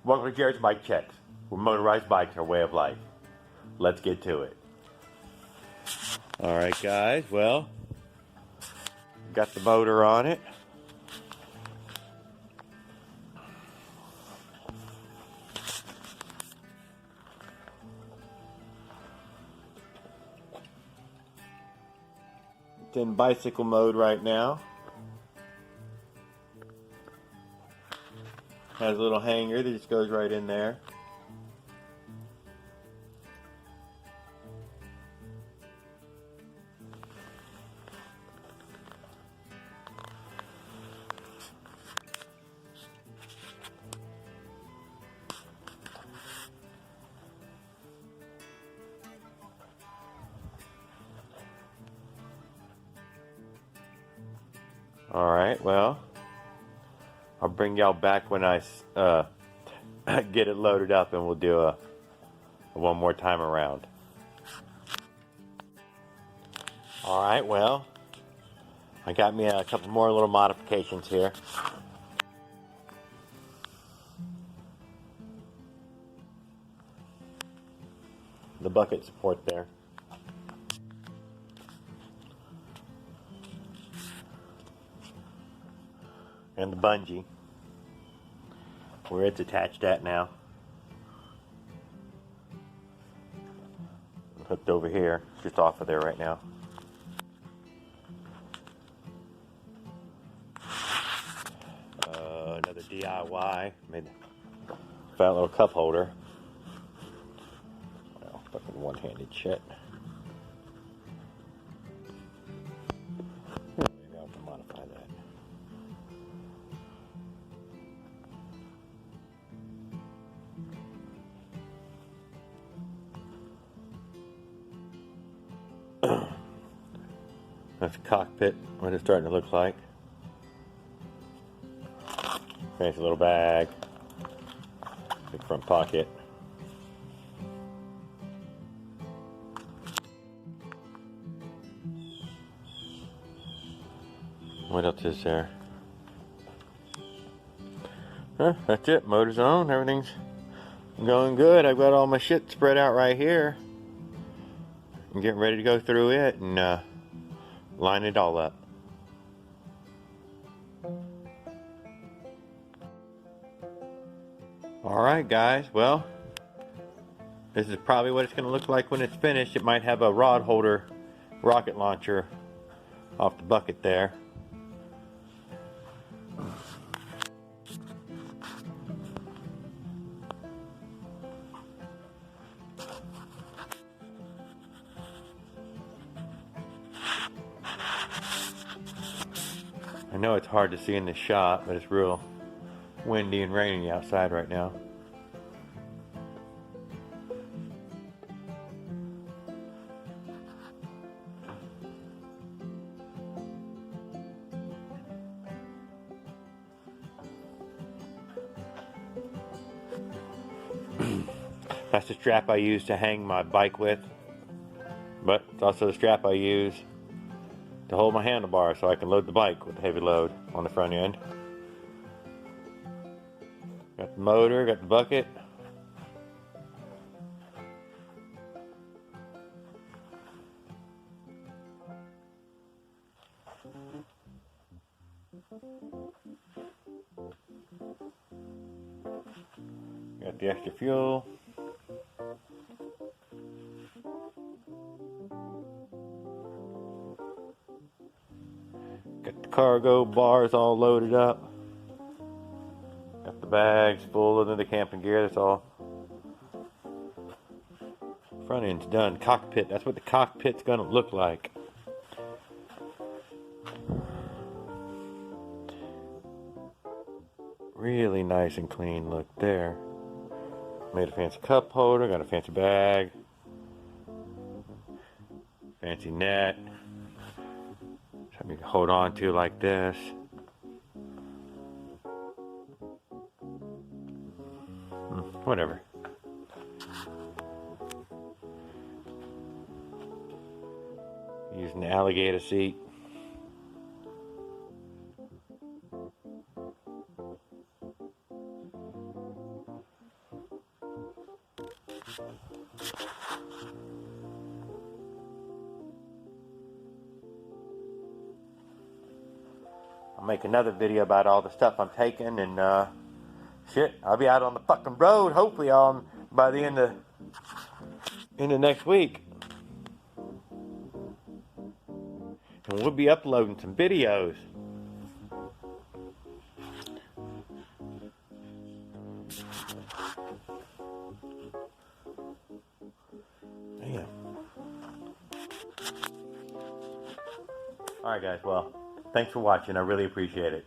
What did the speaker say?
Welcome to Jared's Bike Checks, where motorized bikes are a way of life. Let's get to it. Alright guys, well, got the motor on it. It's in bicycle mode right now. Has a little hanger that just goes right in there. Alright, well, I'll bring y'all back when I get it loaded up and we'll do a one more time around. Alright, well, I got me a couple more little modifications here. The bucket support there. And the bungee, where it's attached at now. Hooked over here, just off of there right now. Another DIY, made found a little cup holder. Well, fucking one-handed shit. Maybe I'll have to modify that. That's the cockpit, what it's starting to look like. Fancy little bag. Big front pocket. What else is there? That's it. Motor's on. Everything's going good. I've got all my shit spread out right here. I'm getting ready to go through it and line it all up. Alright guys, well, this is probably what it's going to look like when it's finished. It might have a rod holder rocket launcher off the bucket there. I know it's hard to see in the shot, but it's real windy and rainy outside right now. That's the strap I use to hang my bike with, but it's also the strap I use to hold my handlebar so I can load the bike with a heavy load on the front end. Got the motor, got the bucket. Got the extra fuel. Got the cargo bars all loaded up. Got the bags full of the camping gear. That's all. Front end's done. Cockpit. That's what the cockpit's gonna look like. Really nice and clean look there. Made a fancy cup holder. Got a fancy bag. Fancy net. Something you can hold on to like this. Whatever. Using the alligator seat. I'll make another video about all the stuff I'm taking, and shit, I'll be out on the fucking road hopefully by the end of next week. And we'll be uploading some videos. Damn. Alright guys, well, thanks for watching. I really appreciate it.